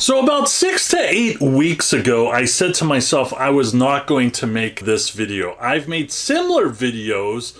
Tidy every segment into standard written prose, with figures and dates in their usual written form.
So about 6 to 8 weeks ago, I said to myself I was not going to make this video. I've made similar videos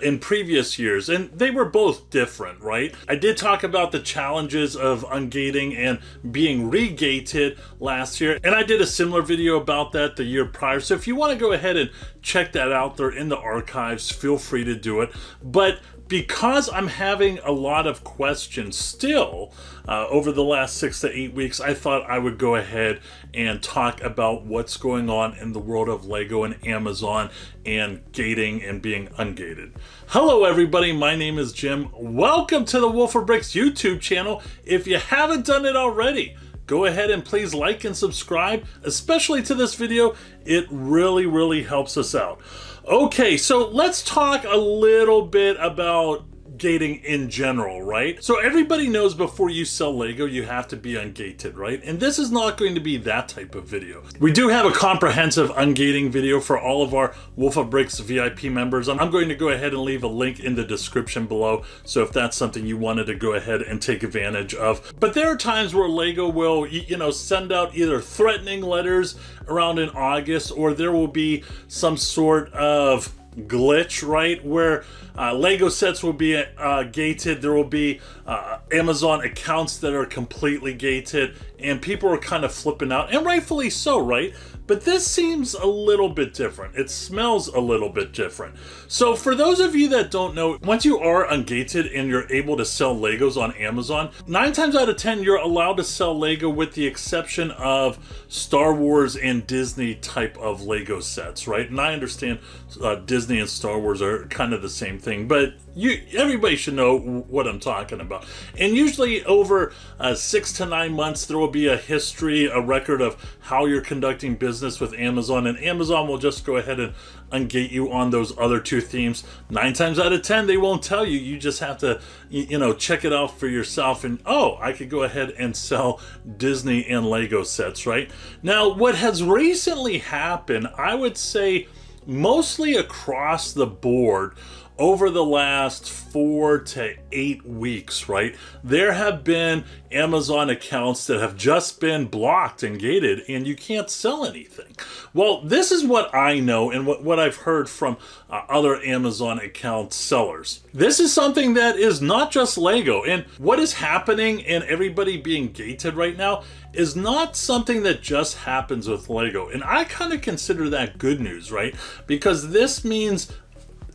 in previous years, and they were both different, right? I did talk about the challenges of ungating and being regated last year, and I did a similar video about that the year prior. So if you want to go ahead and check that out, they're in the archives, feel free to do it. But because I'm having a lot of questions still over the last 6 to 8 weeks, I thought I would go ahead and talk about what's going on in the world of Lego and Amazon and gating and being ungated. Hello everybody, my name is Jim. Welcome to the Wolf of Bricks YouTube channel. If you haven't done it already, go ahead and please like and subscribe, especially to this video. It really helps us out. Okay, so let's talk a little bit about gating in general, right? So everybody knows before you sell Lego, you have to be ungated, right? And this is not going to be that type of video. We do have a comprehensive ungating video for all of our Wolf of Bricks VIP members. I'm going to go ahead and leave a link in the description below, so if that's something you wanted to go ahead and take advantage of. But there are times where Lego will, send out either threatening letters around in August, or there will be some sort of glitch, right, where Lego sets will be gated. There will be Amazon accounts that are completely gated, and people are kind of flipping out, and rightfully so, right? But this seems a little bit different. It smells a little bit different. So for those of you that don't know, once you are ungated and you're able to sell Legos on Amazon, 9 times out of 10, you're allowed to sell Lego with the exception of Star Wars and Disney type of Lego sets, right? And I understand Disney and Star Wars are kind of the same thing, but everybody should know what I'm talking about. And usually over 6 to 9 months, there will be a history, a record of how you're conducting business with Amazon, and Amazon will just go ahead and ungate you on those other 2 themes. 9 times out of 10, they won't tell you. You just have to, check it out for yourself, and oh, I could go ahead and sell Disney and Lego sets, right? Now, what has recently happened, I would say mostly across the board, over the last 4 to 8 weeks, right, there have been Amazon accounts that have just been blocked and gated, and you can't sell anything. Well, this is what I know and what I've heard from other Amazon account sellers. This is something that is not just Lego, and what is happening and everybody being gated right now is not something that just happens with Lego. And I kind of consider that good news, right? Because this means,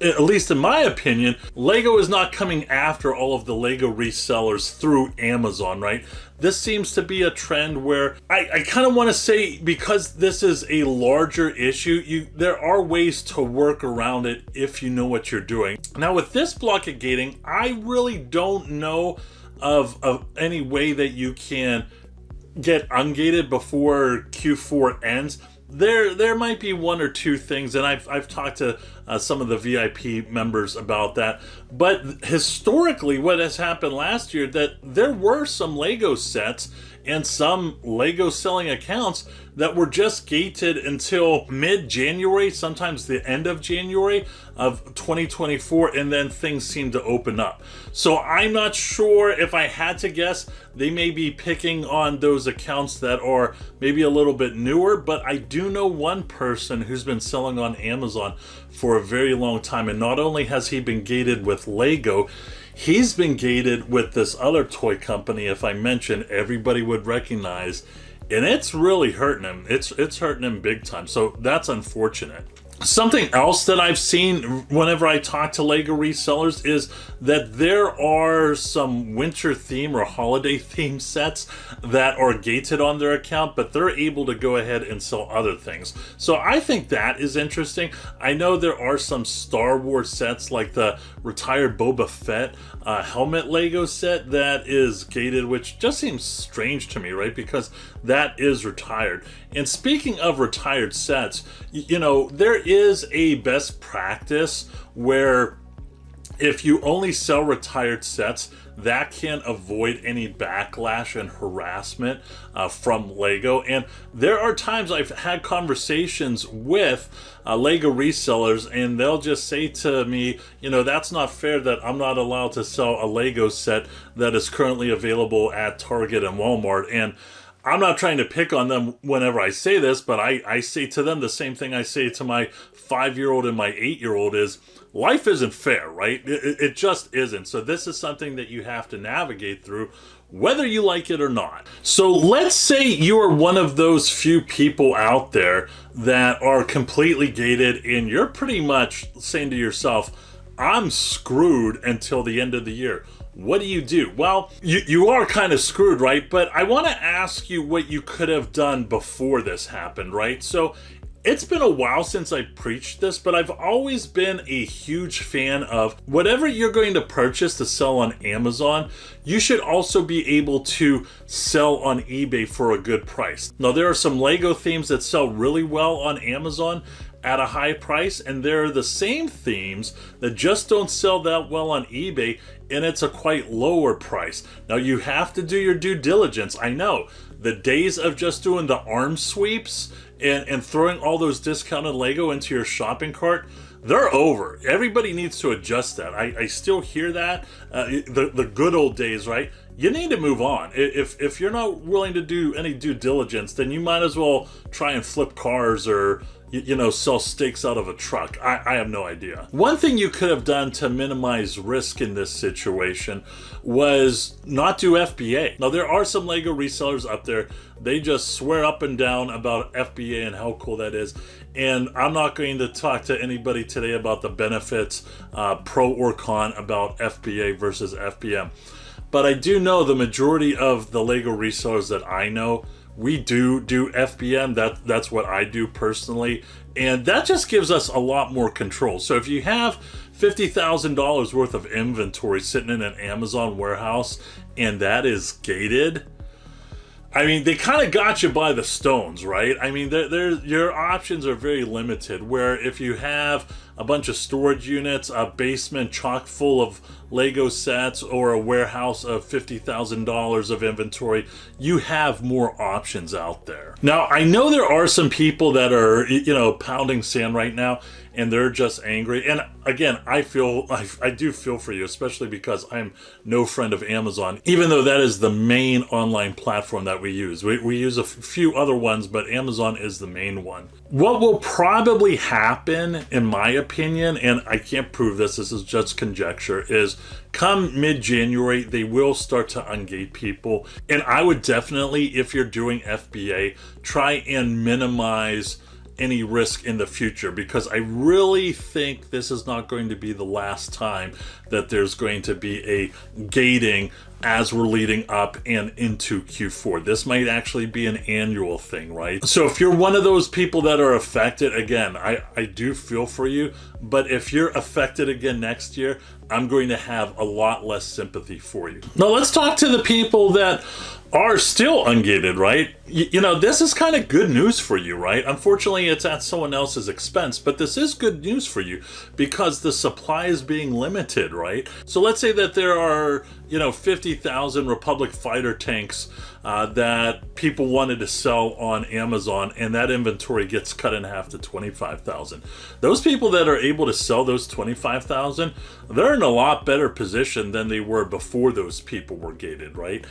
at least in my opinion, Lego is not coming after all of the Lego resellers through Amazon, right? This seems to be a trend where I kind of want to say, because this is a larger issue, there are ways to work around it if you know what you're doing. Now with this block of gating, I really don't know of any way that you can get ungated before Q4 ends. There might be 1 or 2 things, and I've talked to some of the VIP members about that. But historically, what has happened last year, that there were some Lego sets and some Lego selling accounts that were just gated until mid-January, sometimes the end of January of 2024, and then things seem to open up. So I'm not sure, if I had to guess, they may be picking on those accounts that are maybe a little bit newer, but I do know one person who's been selling on Amazon for a very long time, and not only has he been gated with Lego, he's been gated with this other toy company, if I mention, everybody would recognize, and it's really hurting him. It's hurting him big time, so that's unfortunate. Something else that I've seen whenever I talk to Lego resellers is that there are some winter theme or holiday theme sets that are gated on their account, but they're able to go ahead and sell other things. So I think that is interesting. I know there are some Star Wars sets, like the retired Boba Fett helmet Lego set that is gated, which just seems strange to me, right? Because that is retired. And speaking of retired sets, there is a best practice where if you only sell retired sets, that can avoid any backlash and harassment from Lego. And there are times I've had conversations with Lego resellers, and they'll just say to me, that's not fair that I'm not allowed to sell a Lego set that is currently available at Target and Walmart. And I'm not trying to pick on them whenever I say this, but I say to them the same thing I say to my 5-year-old and my 8-year-old is, life isn't fair, right? It just isn't. So this is something that you have to navigate through, whether you like it or not. So let's say you are one of those few people out there that are completely gated and you're pretty much saying to yourself, I'm screwed until the end of the year. What do you do? Well, you are kind of screwed, right? But I want to ask you what you could have done before this happened, right? So it's been a while since I preached this, but I've always been a huge fan of whatever you're going to purchase to sell on Amazon, you should also be able to sell on eBay for a good price. Now, there are some Lego themes that sell really well on Amazon at a high price, and there are the same themes that just don't sell that well on eBay, and it's a quite lower price. Now, you have to do your due diligence. I know the days of just doing the arm sweeps and throwing all those discounted Lego into your shopping cart, they're over. Everybody needs to adjust that. I still hear that, the good old days, right? You need to move on. If you're not willing to do any due diligence, then you might as well try and flip cars or sell steaks out of a truck. I have no idea. One thing you could have done to minimize risk in this situation was not do FBA. Now, there are some Lego resellers up there. They just swear up and down about FBA and how cool that is. And I'm not going to talk to anybody today about the benefits, pro or con, about FBA versus FBM. But I do know the majority of the Lego resellers that I know, we do FBM. That's what I do personally. And that just gives us a lot more control. So if you have $50,000 worth of inventory sitting in an Amazon warehouse and that is gated, I mean, they kind of got you by the stones, right? I mean, your options are very limited, where if you have a bunch of storage units, a basement chock full of Lego sets, or a warehouse of $50,000 of inventory, you have more options out there. Now, I know there are some people that are, pounding sand right now, and they're just angry. And again, I do feel for you, especially because I'm no friend of Amazon, even though that is the main online platform that we use. We use a few other ones, but Amazon is the main one. What will probably happen, in my opinion, and I can't prove this is just conjecture, is come mid-January, they will start to ungate people. And I would definitely, if you're doing FBA, try and minimize any risk in the future, because I really think this is not going to be the last time that there's going to be a gating as we're leading up and into Q4. This might actually be an annual thing, right? So if you're one of those people that are affected, again, I do feel for you, but if you're affected again next year, I'm going to have a lot less sympathy for you. Now let's talk to the people that are still ungated, right? This is kind of good news for you, right? Unfortunately, it's at someone else's expense, but this is good news for you because the supply is being limited, right? So let's say that there are, 50,000 Republic fighter tanks that people wanted to sell on Amazon, and that inventory gets cut in half to 25,000. Those people that are able to sell those 25,000, they're in a lot better position than they were before those people were gated, right?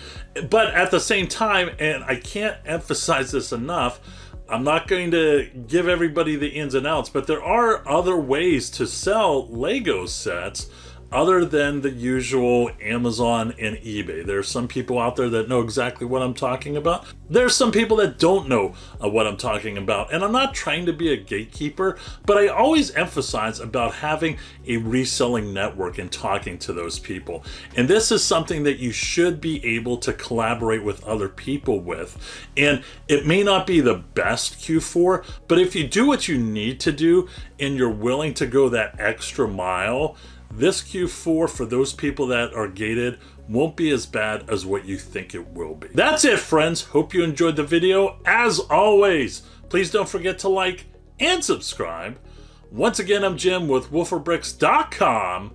But at the same time, and I can't emphasize this enough, I'm not going to give everybody the ins and outs, but there are other ways to sell Lego sets other than the usual Amazon and eBay. There are some people out there that know exactly what I'm talking about. There's some people that don't know what I'm talking about. And I'm not trying to be a gatekeeper, but I always emphasize about having a reselling network and talking to those people. And this is something that you should be able to collaborate with other people with. And it may not be the best Q4, but if you do what you need to do and you're willing to go that extra mile, this Q4 for those people that are gated won't be as bad as what you think it will be. That's it, friends. Hope you enjoyed the video. As always, please don't forget to like and subscribe. Once again, I'm Jim with WooferBricks.com.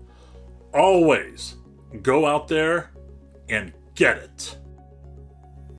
Always go out there and get it.